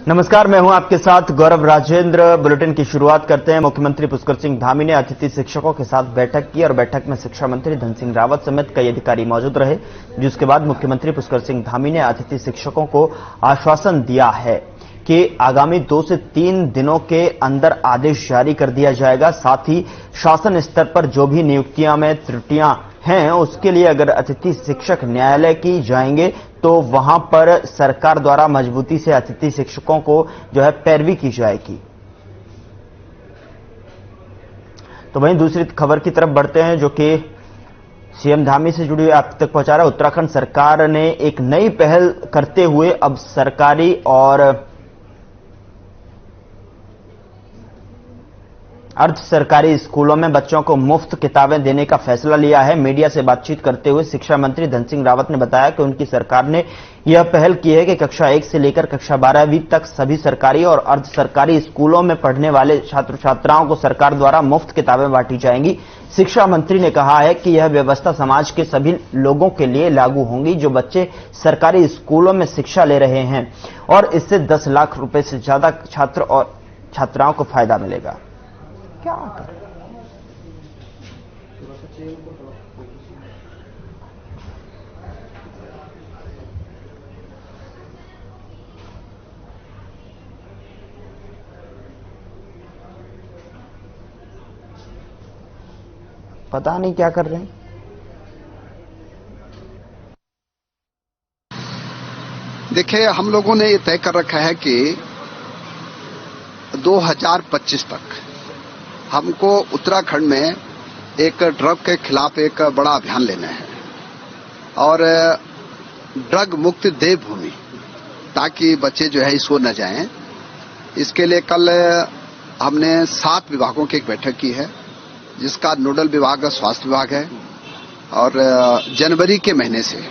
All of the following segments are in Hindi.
नमस्कार, मैं हूं आपके साथ गौरव राजेंद्र। बुलेटिन की शुरुआत करते हैं। मुख्यमंत्री पुष्कर सिंह धामी ने अतिथि शिक्षकों के साथ बैठक की और बैठक में शिक्षा मंत्री धन सिंह रावत समेत कई अधिकारी मौजूद रहे, जिसके बाद मुख्यमंत्री पुष्कर सिंह धामी ने अतिथि शिक्षकों को आश्वासन दिया है कि आगामी 2 से 3 दिनों के अंदर आदेश जारी कर दिया जाएगा। साथ ही शासन स्तर पर जो भी नियुक्तियां में त्रुटियां हैं, उसके लिए अगर अतिथि शिक्षक न्यायालय की जाएंगे तो वहां पर सरकार द्वारा मजबूती से अतिथि शिक्षकों को जो है पैरवी की जाएगी। तो वहीं दूसरी खबर की तरफ बढ़ते हैं, जो कि सीएम धामी से जुड़ी हुई आप तक पहुंचा रहा है। उत्तराखंड सरकार ने एक नई पहल करते हुए अब सरकारी और अर्ध सरकारी स्कूलों में बच्चों को मुफ्त किताबें देने का फैसला लिया है। मीडिया से बातचीत करते हुए शिक्षा मंत्री धन सिंह रावत ने बताया कि उनकी सरकार ने यह पहल की है कि कक्षा 1 से लेकर कक्षा 12वीं तक सभी सरकारी और अर्ध सरकारी स्कूलों में पढ़ने वाले छात्र छात्राओं को सरकार द्वारा मुफ्त किताबें बांटी जाएंगी। शिक्षा मंत्री ने कहा है कि यह व्यवस्था समाज के सभी लोगों के लिए लागू होंगी जो बच्चे सरकारी स्कूलों में शिक्षा ले रहे हैं, और इससे 10 लाख रुपए से ज्यादा छात्र और छात्राओं को फायदा मिलेगा। क्या पता नहीं क्या कर रहे हैं। देखिए, हम लोगों ने ये तय कर रखा है कि 2025 तक हमको उत्तराखंड में एक ड्रग के खिलाफ एक बड़ा अभियान लेना है और ड्रग मुक्त देवभूमि, ताकि बच्चे जो है इसको न जाएं। इसके लिए कल हमने 7 विभागों की एक बैठक की है, जिसका नोडल विभाग स्वास्थ्य विभाग है, और जनवरी के महीने से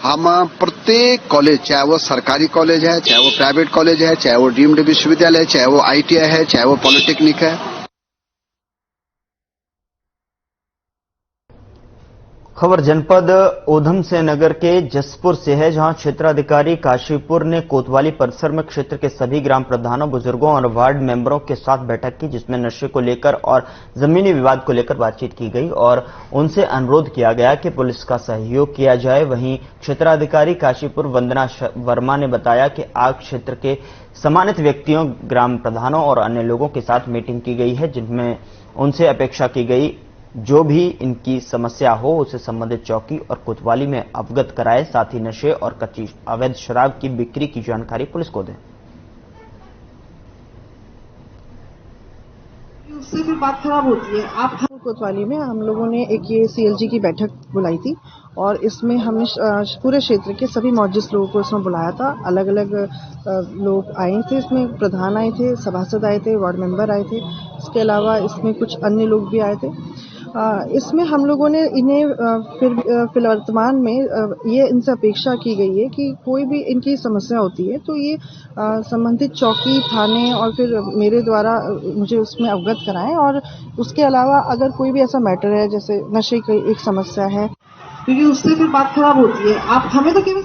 हम प्रत्येक कॉलेज, चाहे वो सरकारी कॉलेज है, चाहे वो प्राइवेट कॉलेज है, चाहे वो डीम्ड विश्वविद्यालय है, चाहे वो आईटीआई है, चाहे वो पॉलिटेक्निक है। खबर जनपद ऊधम सिंह नगर के जसपुर से है, जहां क्षेत्राधिकारी काशीपुर ने कोतवाली परिसर में क्षेत्र के सभी ग्राम प्रधानों, बुजुर्गों और वार्ड मेंबरों के साथ बैठक की, जिसमें नशे को लेकर और जमीनी विवाद को लेकर बातचीत की गई और उनसे अनुरोध किया गया कि पुलिस का सहयोग किया जाए। वहीं क्षेत्राधिकारी काशीपुर वंदना वर्मा ने बताया कि आग क्षेत्र के सम्मानित व्यक्तियों, ग्राम प्रधानों और अन्य लोगों के साथ मीटिंग की गई है, जिनमें उनसे अपेक्षा की गई जो भी इनकी समस्या हो उसे संबंधित चौकी और कोतवाली में अवगत कराए। साथ ही नशे और कच्ची अवैध शराब की बिक्री की जानकारी पुलिस को दें। उससे फिर बात खराब होती है। आप कोतवाली में हम लोगों ने एक ये सीएलजी की बैठक बुलाई थी और इसमें हमने पूरे क्षेत्र के सभी मौजूद लोगों को इसमें बुलाया था। अलग अलग लोग आए थे, इसमें प्रधान आए थे, सभासद आए थे, वार्ड मेंबर आए थे। इसके अलावा इसमें कुछ अन्य लोग भी आए थे। इसमें हम लोगों ने इन्हें फिर वर्तमान में ये इनसे अपेक्षा की गई है कि कोई भी इनकी समस्या होती है तो ये संबंधित चौकी, थाने और फिर मेरे द्वारा मुझे उसमें अवगत कराएं। और उसके अलावा अगर कोई भी ऐसा मैटर है, जैसे नशे की एक समस्या है, क्योंकि उससे फिर बात खराब होती है। आप हमें तो केवल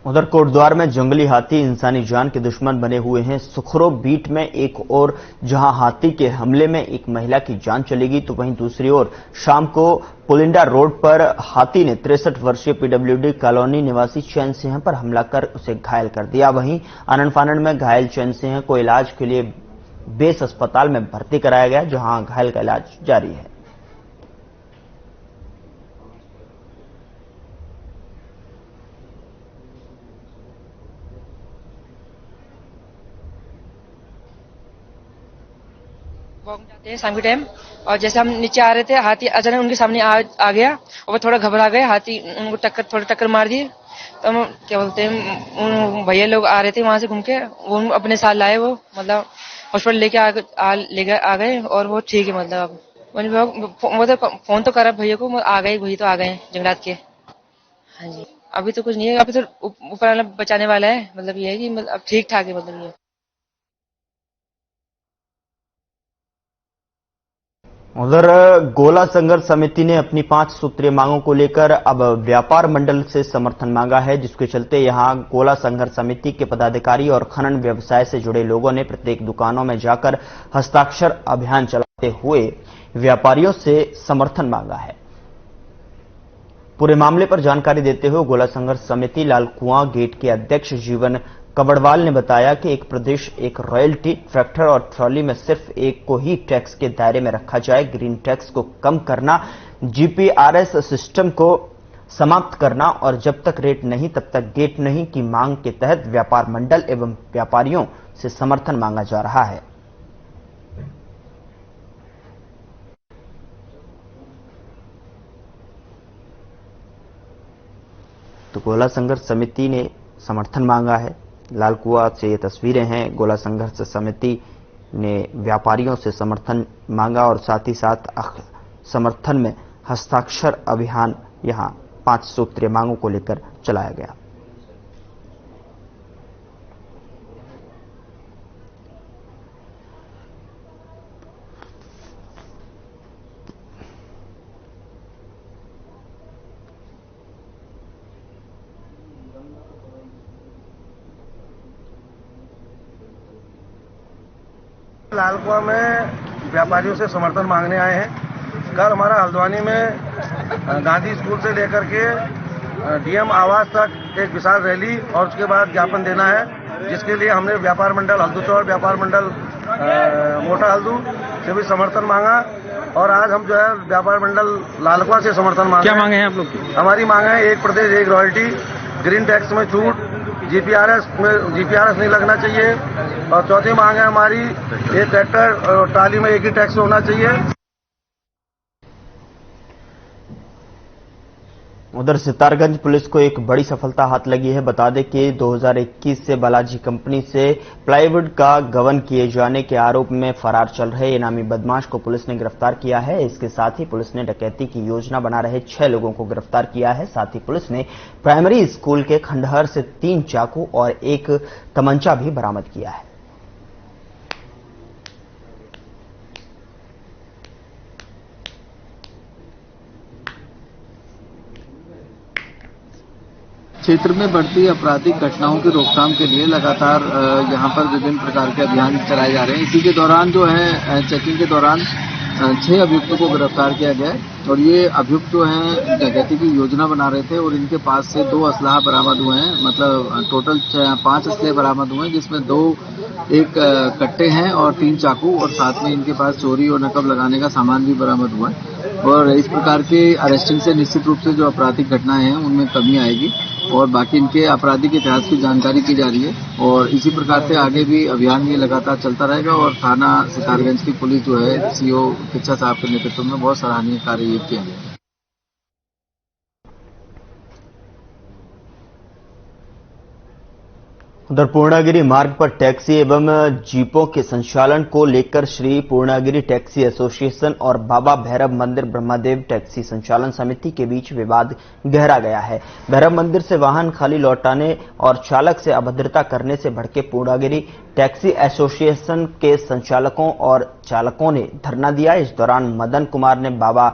उधर कोटद्वार में जंगली हाथी इंसानी जान के दुश्मन बने हुए हैं। सुखरो बीट में एक और जहां हाथी के हमले में एक महिला की जान चली गई, तो वहीं दूसरी ओर शाम को पुलिंडा रोड पर हाथी ने 63 वर्षीय पीडब्ल्यूडी कॉलोनी निवासी चैन सिंह पर हमला कर उसे घायल कर दिया। वहीं आनंद फानंद में घायल चैन सिंह को इलाज के लिए बेस अस्पताल में भर्ती कराया गया, जहां घायल का इलाज जारी है। वॉक जाते हैं शाम के टाइम, और जैसे हम नीचे आ रहे थे, हाथी अचानक उनके सामने आ गया और वो थोड़ा घबरा गए। हाथी उनको थोड़ा टक्कर मार दिए। तो हम क्या बोलते हैं, भैया लोग आ रहे थे वहां से घूम के, वो अपने साथ लाए, वो मतलब हॉस्पिटल लेके आ गए और वो ठीक है। मतलब वो तो फोन तो करा भैया को, आ गए, वही तो आ गए जंगलात के। हाँ जी, अभी तो कुछ नहीं है, अभी तो ऊपर वाला बचाने वाला है। मतलब ये है कि मतलब अब ठीक ठाक है। मतलब ये उधर गोला संघर्ष समिति ने अपनी 5 सूत्रीय मांगों को लेकर अब व्यापार मंडल से समर्थन मांगा है, जिसके चलते यहां गोला संघर्ष समिति के पदाधिकारी और खनन व्यवसाय से जुड़े लोगों ने प्रत्येक दुकानों में जाकर हस्ताक्षर अभियान चलाते हुए व्यापारियों से समर्थन मांगा है। पूरे मामले पर जानकारी देते हुए गोला संघर्ष समिति लालकुआं गेट के अध्यक्ष जीवन कबड़वाल ने बताया कि एक प्रदेश एक रॉयल्टी, ट्रैक्टर और ट्रॉली में सिर्फ एक को ही टैक्स के दायरे में रखा जाए, ग्रीन टैक्स को कम करना, जीपीआरएस सिस्टम को समाप्त करना और जब तक रेट नहीं तब तक गेट नहीं की मांग के तहत व्यापार मंडल एवं व्यापारियों से समर्थन मांगा जा रहा है। तो गोला संघर्ष समिति ने समर्थन मांगा है। लालकुआं से ये तस्वीरें हैं। गोला संघर्ष समिति ने व्यापारियों से समर्थन मांगा और साथ ही साथ समर्थन में हस्ताक्षर अभियान यहां 5 सूत्रीय मांगों को लेकर चलाया गया। लालकुआं में व्यापारियों से समर्थन मांगने आए हैं। कल हमारा हल्द्वानी में गांधी स्कूल से लेकर के डीएम आवास तक एक विशाल रैली और उसके बाद ज्ञापन देना है, जिसके लिए हमने व्यापार मंडल हल्दूचौड़, व्यापार मंडल मोटा हल्दू से भी समर्थन मांगा और आज हम जो है व्यापार मंडल लालकुआं से समर्थन मांगे। क्या मांगे हैं आप लोग की? हमारी मांग है एक प्रदेश एक रॉयल्टी, ग्रीन टैक्स में छूट, जीपीआरएस नहीं लगना चाहिए और चौथी मांग है हमारी एक ट्रैक्टर और ट्राली में एक ही टैक्स होना चाहिए। उधर सितारगंज पुलिस को एक बड़ी सफलता हाथ लगी है। बता दें कि 2021 से बालाजी कंपनी से प्लाईवुड का गबन किए जाने के आरोप में फरार चल रहे इनामी बदमाश को पुलिस ने गिरफ्तार किया है। इसके साथ ही पुलिस ने डकैती की योजना बना रहे 6 लोगों को गिरफ्तार किया है। साथ ही पुलिस ने प्राइमरी स्कूल के खंडहर से 3 चाकू और एक तमंचा भी बरामद किया है। क्षेत्र में बढ़ती आपराधिक घटनाओं की रोकथाम के लिए लगातार यहां पर विभिन्न प्रकार के अभियान चलाए जा रहे हैं। इसी के दौरान जो है चेकिंग के दौरान 6 अभियुक्तों को गिरफ्तार किया गया है और ये अभियुक्त जो हैं डकैती की योजना बना रहे थे और इनके पास से 2 असलाह बरामद हुए हैं। मतलब टोटल 5 असले बरामद हुए हैं, जिसमें 2 एक कट्टे हैं और 3 चाकू और साथ में इनके पास चोरी और नकब लगाने का सामान भी बरामद हुआ है। और इस प्रकार के अरेस्टिंग से निश्चित रूप से जो आपराधिक घटनाएं हैं उनमें कमी आएगी और बाकी इनके आपराधिक इतिहास की जानकारी की जा रही है और इसी प्रकार से आगे भी अभियान ये लगातार चलता रहेगा। और थाना सितारगंज की पुलिस जो है सीओ किच्चा साहब के नेतृत्व में बहुत सराहनीय कार्य ये किया है। उधर पूर्णागिरी मार्ग पर टैक्सी एवं जीपों के संचालन को लेकर श्री पूर्णागिरी टैक्सी एसोसिएशन और बाबा भैरव मंदिर ब्रह्मदेव टैक्सी संचालन समिति के बीच विवाद गहरा गया है। भैरव मंदिर से वाहन खाली लौटाने और चालक से अभद्रता करने से भड़के पूर्णागिरी टैक्सी एसोसिएशन के संचालकों और चालकों ने धरना दिया। इस दौरान मदन कुमार ने बाबा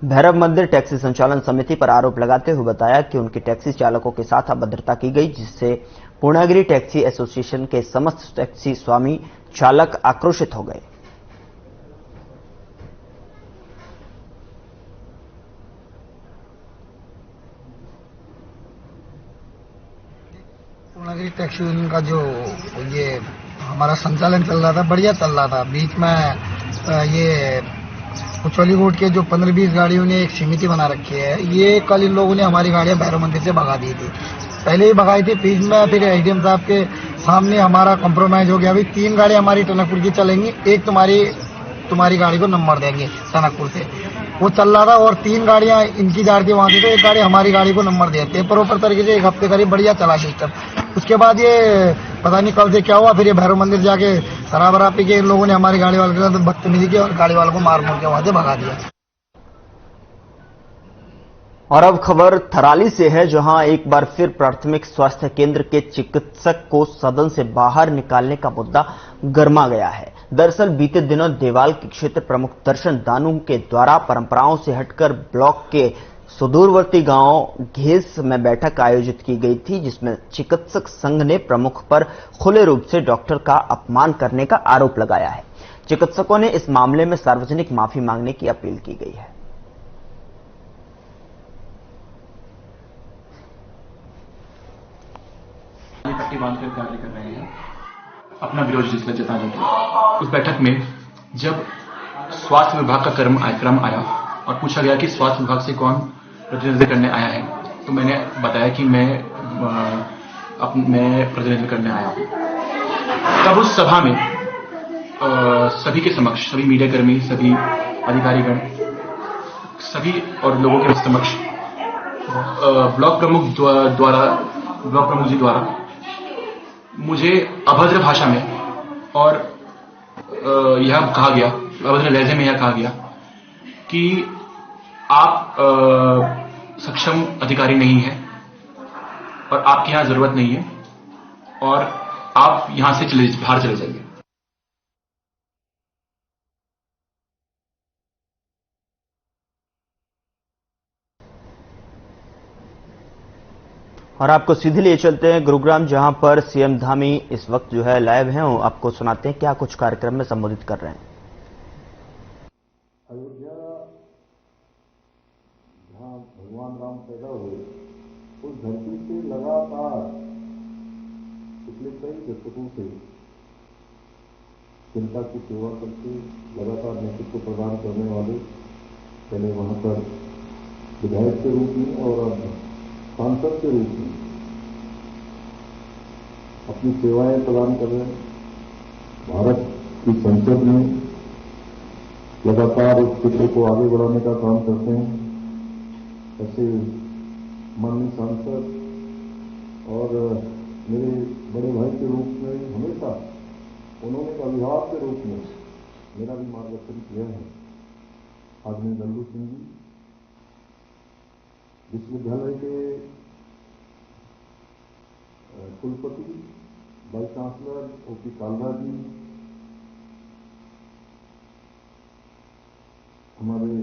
भैरव मंदिर टैक्सी संचालन समिति पर आरोप लगाते हुए बताया कि उनके टैक्सी चालकों के साथ अभद्रता की गई, जिससे पूर्णागिरी टैक्सी एसोसिएशन के समस्त टैक्सी स्वामी चालक आक्रोशित हो गए। पूर्णागिरी टैक्सी यूनियन का जो ये हमारा संचालन चल रहा था, बढ़िया चल रहा था। बीच में ये कुचौली रोड के जो 15-20 गाड़ियों ने एक समिति बना रखी है, ये कल इन लोगों ने हमारी गाड़ियां भैरव मंदिर से भगा दी थी। पहले ही भगाई थी, बीच में फिर एडीएम साहब के सामने हमारा कॉम्प्रोमाइज हो गया। अभी 3 गाड़ियां हमारी टनकपुर की चलेंगी, एक तुम्हारी गाड़ी को नंबर देंगे टनकपुर से, वो चल रहा था। और 3 गाड़ियां इनकी जा रही थी वहां से, तो एक गाड़ी हमारी गाड़ी को नंबर देते हैं प्रॉपर तरीके से। 1 हफ्ते करीब बढ़िया चला सिस्टम। उसके बाद ये पता नहीं कल से क्या हुआ, फिर ये भैरव मंदिर जाके शराब पी के इन लोगों ने हमारी गाड़ी वाले के साथ बदतमीजी की और गाड़ी वालों को मार के वहां से भगा दिया। और अब खबर थराली से है, जहां एक बार फिर प्राथमिक स्वास्थ्य केंद्र के चिकित्सक को सदन से बाहर निकालने का मुद्दा गर्मा गया है। दरअसल बीते दिनों देवाल के क्षेत्र प्रमुख दर्शन दानू के द्वारा परंपराओं से हटकर ब्लॉक के सुदूरवर्ती गांव घेस में बैठक आयोजित की गई थी, जिसमें चिकित्सक संघ ने प्रमुख पर खुले रूप से डॉक्टर का अपमान करने का आरोप लगाया है। चिकित्सकों ने इस मामले में सार्वजनिक माफी मांगने की अपील की गई है। पट्टी बांधकर कार्य कर रहे हैं, अपना विरोध जताने के लिए। उस बैठक में जब स्वास्थ्य विभाग का क्रम आया और पूछा गया कि स्वास्थ्य विभाग से कौन प्रतिनिधित्व करने आया है, तो मैंने बताया कि मैं प्रतिनिधित्व करने आया हूं। तब उस सभा में सभी के समक्ष, सभी मीडिया कर्मी, सभी अधिकारीगण, सभी और लोगों के समक्ष ब्लॉक प्रमुख जी द्वारा मुझे अभद्र भाषा में और यह कहा गया, अभद्र लहजे में यह कहा गया कि आप सक्षम अधिकारी नहीं हैं और आपकी यहां जरूरत नहीं है और आप यहां से बाहर चले जाइए। और आपको सीधे लिए चलते हैं गुरुग्राम, जहां पर सीएम धामी इस वक्त जो है लाइव हैं। आपको सुनाते हैं क्या कुछ कार्यक्रम में संबोधित कर रहे हैं। अयोध्या जहां भगवान राम पैदा हुए, उस धरती से लगातार पिछले कई दशकों से जनता की सेवा करके लगातार नेतृत्व प्रदान करने वाले, पहले वहां पर विधायक के रूप में और अब सांसद के रूप में अपनी सेवाएं प्रदान कर रहे हैं। भारत की संसद में लगातार इस क्षेत्र को आगे बढ़ाने का काम करते हैं। ऐसे माननीय सांसद और मेरे बड़े भाई के रूप में हमेशा उन्होंने एक अभिभावक के रूप में मेरा भी मार्गदर्शन किया है। आदरणीय लल्लू सिंह जी विश्वविद्यालय के कुलपति, वाइस चांसलर ओपी कालरा जी, हमारे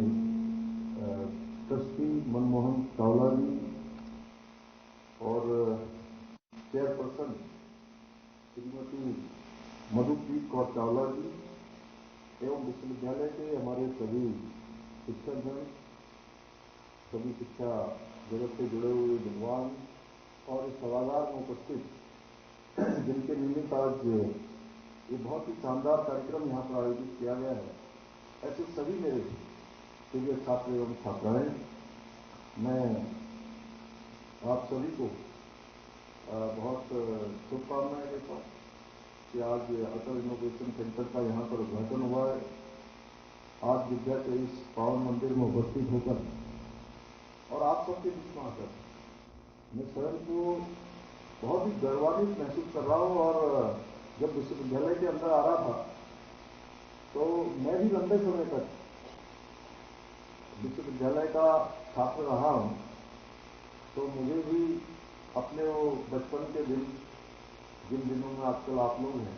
ट्रस्टी मनमोहन चावला जी और चेयरपर्सन श्रीमती मधुप्रीत कौर चावला जी एवं विश्वविद्यालय के हमारे सभी शिक्षकगण, सभी शिक्षा जगत से जुड़े हुए विद्वान और इस सभागार में उपस्थित जिनके निमित्त आज ये बहुत ही शानदार कार्यक्रम यहाँ पर आयोजित किया गया है, ऐसे सभी मेरे प्रिय छात्र एवं छात्राएं, मैं आप सभी को बहुत शुभकामनाएं देता हूँ कि आज अटल इनोवेशन सेंटर का यहाँ पर उद्घाटन हुआ है। आज विद्या के इस पावन मंदिर में उपस्थित होकर और आप सबके बीच में आकर मैं स्वयं को बहुत ही गौरवान्वित महसूस कर रहा हूं। और जब विश्वविद्यालय के अंदर आ रहा था तो मैं भी लंबे समय तक विश्वविद्यालय का छात्र रहा हूं, तो मुझे भी अपने वो बचपन के दिन, जिन दिनों में आजकल आप लोग हैं,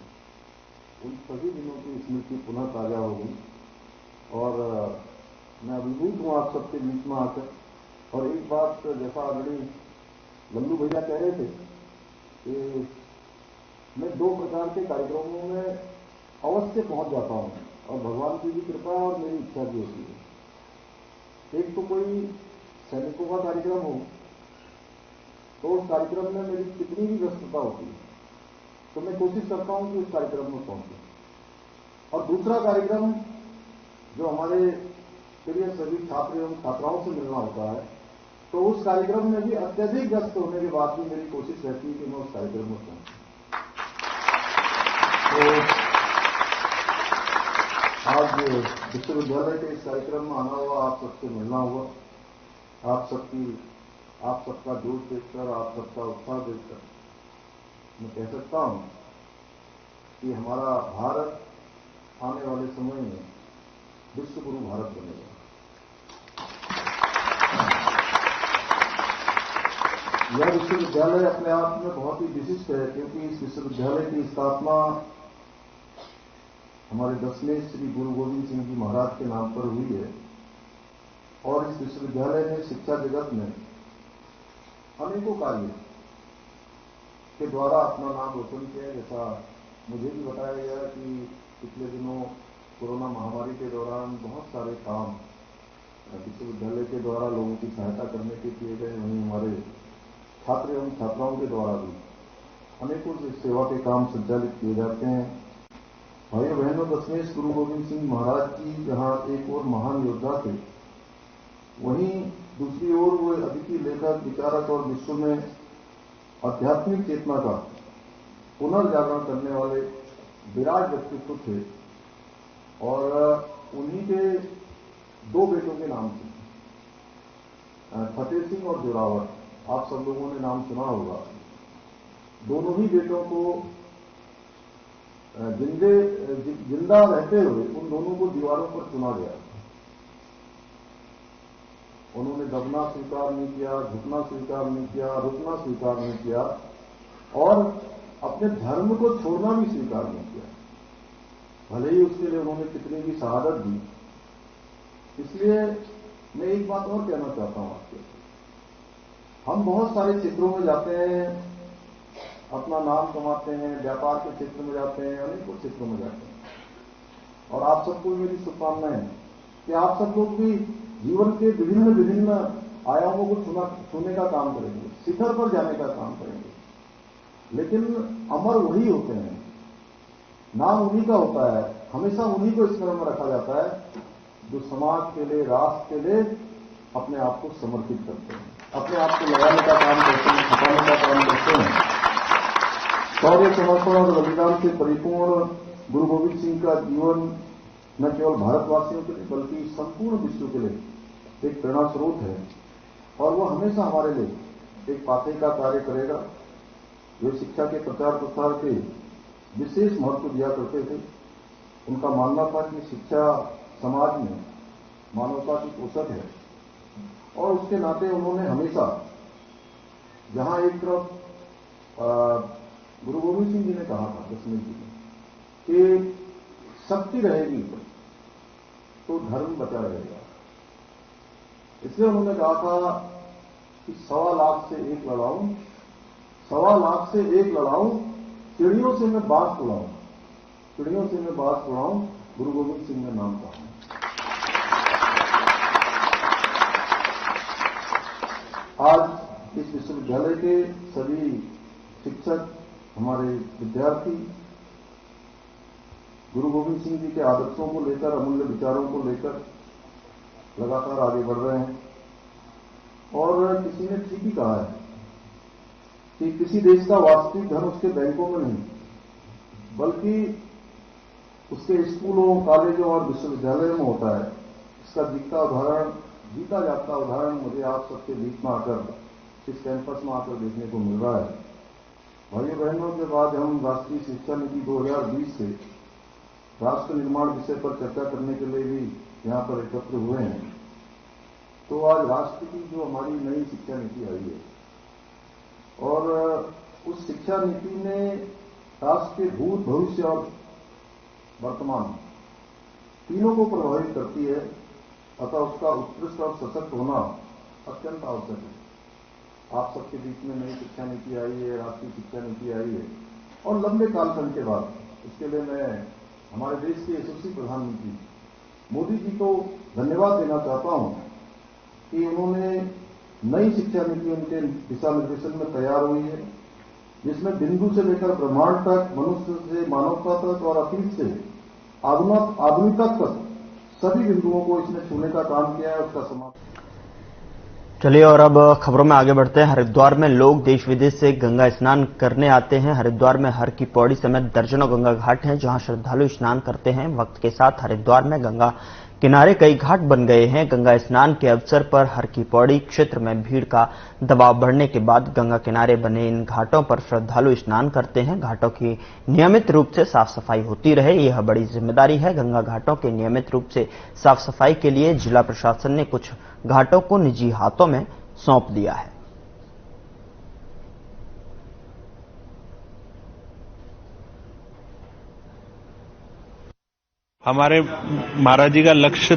उन सभी दिनों की स्मृति पुनः ताजा होगी और मैं अभिभूत हूं आप सबके बीच में आकर। और एक बात जैसा आदरणीय लल्लू भैया कह रहे थे कि मैं 2 प्रकार के कार्यक्रमों में अवश्य पहुंच जाता हूं और भगवान की भी कृपा और मेरी इच्छा भी होती है। एक तो कोई सैनिकों का कार्यक्रम हो तो उस कार्यक्रम में मेरी कितनी भी व्यस्तता होती है तो मैं कोशिश करता हूं कि उस कार्यक्रम में पहुंचे। और दूसरा कार्यक्रम जो हमारे प्रिय सभी छात्र एवं छात्राओं से मिलना होता है, तो उस कार्यक्रम में भी अत्यधिक व्यस्त होने के बाद भी मेरी कोशिश रहती है कि मैं उस कार्यक्रम में पहुंचूं। तो आज विश्वविद्यालय के इस कार्यक्रम में आना हुआ, आप सबसे मिलना हुआ, आप सबका जोश देखकर, आप सबका उत्साह देखकर मैं कह सकता हूं कि हमारा भारत आने वाले समय में विश्व गुरु भारत बनेगा। यह विश्वविद्यालय अपने आप में बहुत ही विशिष्ट है, क्योंकि इस विश्वविद्यालय की स्थापना हमारे 10वें श्री गुरु गोविंद सिंह जी महाराज के नाम पर हुई है और इस विश्वविद्यालय ने शिक्षा जगत में अनेकों कार्य के द्वारा अपना नाम रोशन किया। जैसा मुझे भी बताया गया कि पिछले दिनों कोरोना महामारी के दौरान बहुत सारे काम विश्वविद्यालय के द्वारा लोगों की सहायता करने के किए गए, वहीं हमारे छात्र एवं छात्राओं के द्वारा भी अनेकों सेवा के काम संचालित किए जाते हैं। भाइयों बहनों, 10वें गुरु गोविंद सिंह महाराज जी जहां एक और महान योद्धा थे, वहीं दूसरी ओर वो अद्वितीय लेखक, विचारक और विश्व में आध्यात्मिक चेतना का पुनर्जागरण करने वाले विराट व्यक्तित्व थे और उन्हीं के 2 बेटों के नाम थे, फतेह सिंह और जोरावर। आप सब लोगों ने नाम सुना होगा। दोनों ही बेटों को जिंदा रहते हुए उन दोनों को दीवारों पर चुना गया। उन्होंने दबना स्वीकार नहीं किया, झुकना स्वीकार नहीं किया, रुकना स्वीकार नहीं किया और अपने धर्म को छोड़ना भी स्वीकार नहीं किया, भले ही उसके लिए उन्होंने कितनी भी शहादत दी। इसलिए मैं एक बात और कहना चाहता हूं आपसे, हम बहुत सारे क्षेत्रों में जाते हैं, अपना नाम कमाते हैं, व्यापार के क्षेत्र में जाते हैं, अनेकों क्षेत्रों में जाते हैं और आप सबको मेरी शुभकामनाएं हैं कि आप सब लोग भी जीवन के विभिन्न आयामों को छूने का काम करेंगे, शिखर पर जाने का काम करेंगे, लेकिन अमर वही होते हैं, नाम उन्हीं का होता है, हमेशा उन्हीं को स्मरण में रखा जाता है जो समाज के लिए, राष्ट्र के लिए अपने आप को समर्पित करते हैं, अपने आप को लगाने का काम करते हैं, छुपाने का काम करते हैं। शौर्य, समर्पण और बलिदान से परिपूर्ण गुरु गोविंद सिंह का जीवन न केवल भारतवासियों के लिए बल्कि संपूर्ण विश्व के लिए एक प्रेरणा स्रोत है और वह हमेशा हमारे लिए एक पाथे का कार्य करेगा। वे शिक्षा के प्रचार प्रसार के विशेष महत्व दिया करते थे। उनका मानना था कि शिक्षा समाज में मानवता की पोषक है और उसके नाते उन्होंने हमेशा, जहां एक तरफ गुरु गोविंद सिंह जी ने कहा था, 10वें जी ने, कि शक्ति रहेगी तो धर्म बचा रहेगा, इसलिए उन्होंने कहा था कि 1.25 लाख से 1 लड़ाऊं, 1.25 लाख से 1 लड़ाऊं, चिड़ियों से मैं बात उड़ाऊं, चिड़ियों से मैं बात उड़ाऊं, गुरु गोविंद सिंह ने नाम कहा। आज इस विश्वविद्यालय के सभी शिक्षक, हमारे विद्यार्थी गुरु गोविंद सिंह जी के आदर्शों को लेकर, अमूल्य विचारों को लेकर लगातार आगे बढ़ रहे हैं और किसी ने ठीक ही कहा है कि किसी देश का वास्तविक धन उसके बैंकों में नहीं बल्कि उसके स्कूलों, कॉलेजों और विश्वविद्यालयों में होता है। इसका जीता जागता उदाहरण मुझे आप सबके बीच में आकर, इस कैंपस में आकर देखने को मिल रहा है। भाइयों बहनों, के बाद हम राष्ट्रीय शिक्षा नीति 2020 से राष्ट्र निर्माण विषय पर चर्चा करने के लिए भी यहाँ पर एकत्र हुए हैं। तो आज राष्ट्र की जो हमारी नई शिक्षा नीति आई है और उस शिक्षा नीति ने राष्ट्र के भूत, भविष्य और वर्तमान तीनों को प्रभावित करती है, अतः उसका उत्कृष्ट और सशक्त होना अत्यंत आवश्यक है। आप सबके बीच में नई शिक्षा नीति आई है, राष्ट्रीय शिक्षा नीति आई है और लंबे कालखंड के बाद इसके लिए मैं हमारे देश के यशस्वी प्रधानमंत्री मोदी जी को धन्यवाद देना चाहता हूं कि उन्होंने नई शिक्षा नीति उनके दिशा निर्देशन में तैयार हुई है, जिसमें बिंदु से लेकर ब्रह्मांड तक, मनुष्य से मानवता तक और अतीत से आधुनिकता तक सभी बिंदुओं को इसने छूने का काम किया है। उसका समाप्त। चलिए और अब खबरों में आगे बढ़ते हैं। हरिद्वार में लोग देश विदेश से गंगा स्नान करने आते हैं। हरिद्वार में हर की पौड़ी समेत दर्जनों गंगा घाट हैं जहां श्रद्धालु स्नान करते हैं। वक्त के साथ हरिद्वार में गंगा किनारे कई घाट बन गए हैं। गंगा स्नान के अवसर पर हर की पौड़ी क्षेत्र में भीड़ का दबाव बढ़ने के बाद गंगा किनारे बने इन घाटों पर श्रद्धालु स्नान करते हैं। घाटों की नियमित रूप से साफ सफाई होती रहे, यह बड़ी जिम्मेदारी है। गंगा घाटों के नियमित रूप से साफ सफाई के लिए जिला प्रशासन ने कुछ घाटों को निजी हाथों में सौंप दिया है। हमारे महाराज जी का लक्ष्य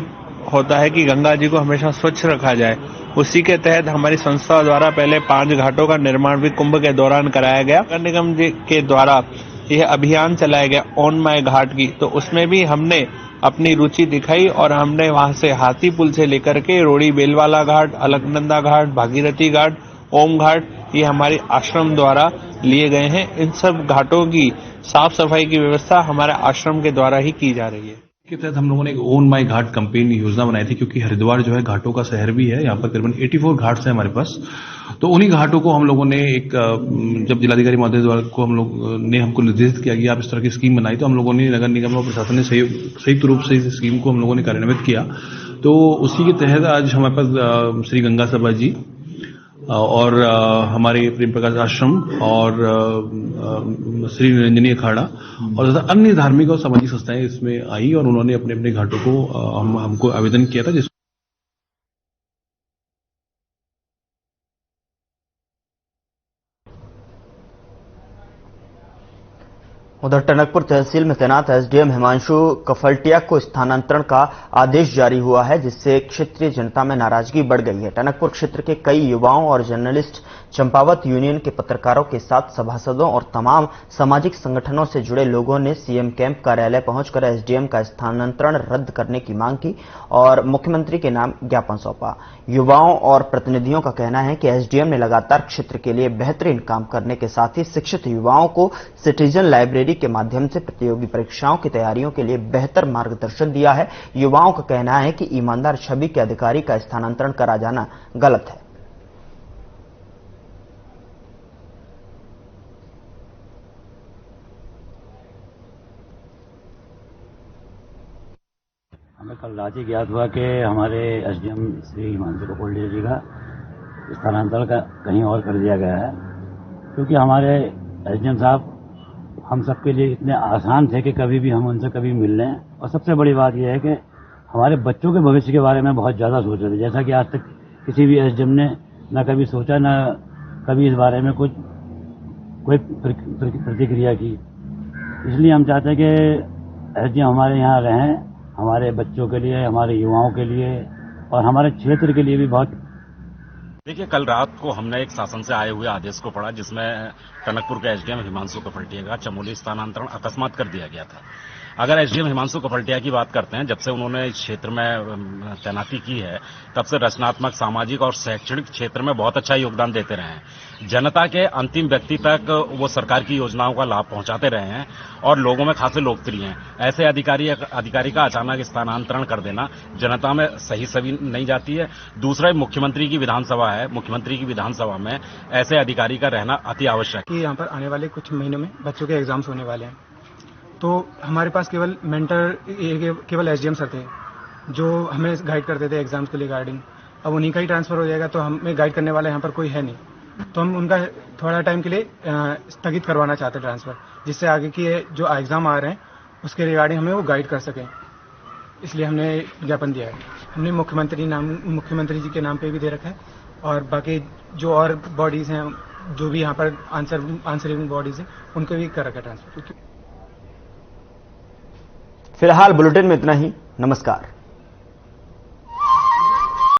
होता है कि गंगा जी को हमेशा स्वच्छ रखा जाए। उसी के तहत हमारी संस्था द्वारा पहले 5 घाटों का निर्माण भी कुंभ के दौरान कराया गया। नगर निगम जी के द्वारा यह अभियान चलाया गया ऑन माय घाट की, तो उसमें भी हमने अपनी रुचि दिखाई और हमने वहां से हाथी पुल से लेकर के रोड़ी बेलवाला घाट, अलकनंदा घाट, भागीरथी घाट, ओम घाट, ये हमारे आश्रम द्वारा लिए गए हैं। इन सब घाटों की साफ सफाई की व्यवस्था हमारे आश्रम के द्वारा ही की जा रही है। के तहत हम लोगों ने एक ओन माई घाट कैंपेन योजना बनाई थी, क्योंकि हरिद्वार जो है घाटों का शहर भी है। यहाँ पर करीबन 84 घाट्स हैं हमारे पास। तो उन्हीं घाटों को हम लोगों ने एक, जब जिलाधिकारी महोदय द्वारा को हम लोग ने हमको निर्देशित किया कि आप इस तरह की स्कीम बनाई, तो हम लोगों ने नगर निगम और प्रशासन ने संयुक्त रूप से इस स्कीम को हम लोगों ने कार्यान्वित किया। तो उसी के तहत आज हमारे पास श्री गंगा सभा जी और हमारे प्रेम प्रकाश आश्रम और श्री निरंजनी अखाड़ा और अन्य धार्मिक और सामाजिक संस्थाएं इसमें आई और उन्होंने अपने अपने घाटों को हमको आवेदन किया था। उधर टनकपुर तहसील में तैनात एसडीएम हिमांशु कफलटिया को स्थानांतरण का आदेश जारी हुआ है, जिससे क्षेत्रीय जनता में नाराजगी बढ़ गई है। टनकपुर क्षेत्र के कई युवाओं और जर्नलिस्ट चंपावत यूनियन के पत्रकारों के साथ सभासदों और तमाम सामाजिक संगठनों से जुड़े लोगों ने सीएम कैंप कार्यालय पहुंचकर एसडीएम का स्थानांतरण रद्द करने की मांग की और मुख्यमंत्री के नाम ज्ञापन सौंपा। युवाओं और प्रतिनिधियों का कहना है कि एसडीएम ने लगातार क्षेत्र के लिए बेहतरीन काम करने के साथ ही शिक्षित युवाओं को सिटीजन लाइब्रेरी के माध्यम से प्रतियोगी परीक्षाओं की तैयारियों के लिए बेहतर मार्गदर्शन दिया है। युवाओं का कहना है कि ईमानदार छवि के अधिकारी का स्थानांतरण करा जाना गलत है। हमें कल रात ही ज्ञात हुआ कि हमारे एसडीएम श्री हिमांशु कफलटिया जी का स्थानांतरण कहीं और कर दिया गया है, क्योंकि हमारे एसडीएम साहब हम सबके लिए इतने आसान थे कि कभी भी हम उनसे कभी मिल लें। और सबसे बड़ी बात यह है कि हमारे बच्चों के भविष्य के बारे में बहुत ज़्यादा सोच रहे थे, जैसा कि आज तक किसी भी एसडीएम ने न कभी सोचा, न कभी इस बारे में कोई प्रतिक्रिया की। इसलिए हम चाहते हैं कि एसडीएम हमारे यहाँ रहें, हमारे बच्चों के लिए, हमारे युवाओं के लिए और हमारे क्षेत्र के लिए भी बहुत। देखिए, कल रात को हमने एक शासन से आए हुए आदेश को पढ़ा, जिसमें टनकपुर के एसडीएम हिमांशु कफलटिया का चमोली स्थानांतरण अकस्मात कर दिया गया था। अगर एसडीएम हिमांशु कफलटिया की बात करते हैं, जब से उन्होंने इस क्षेत्र में तैनाती की है, तब से रचनात्मक, सामाजिक और शैक्षणिक क्षेत्र में बहुत अच्छा योगदान देते रहे हैं। जनता के अंतिम व्यक्ति तक वो सरकार की योजनाओं का लाभ पहुंचाते रहे हैं और लोगों में खासे लोकप्रिय हैं। ऐसे अधिकारी का अचानक स्थानांतरण कर देना जनता में सही सभी नहीं जाती है। दूसरा, मुख्यमंत्री की विधानसभा है, मुख्यमंत्री की विधानसभा में ऐसे अधिकारी का रहना अति आवश्यक है। यहाँ पर आने वाले कुछ महीनों में बच्चों के एग्जाम्स होने वाले हैं, तो हमारे पास केवल एसडीएम सर थे जो हमें गाइड करते थे एग्जाम्स के लिए गाइडिंग। अब उन्हीं का ही ट्रांसफर हो जाएगा, तो हमें गाइड करने वाला यहाँ पर कोई है नहीं, तो हम उनका थोड़ा टाइम के लिए स्थगित करवाना चाहते हैं ट्रांसफर, जिससे आगे की जो एग्जाम आ रहे हैं उसके रिगार्डिंग हमें वो गाइड कर सकें। इसलिए हमने ज्ञापन दिया है। हमने मुख्यमंत्री जी के नाम पे भी दे रखा है और बाकी जो और बॉडीज हैं, जो भी यहाँ पर आंसरिंग बॉडीज हैं, उनको भी कर रखा है ट्रांसफर। फिलहाल बुलेटिन में इतना ही। नमस्कार।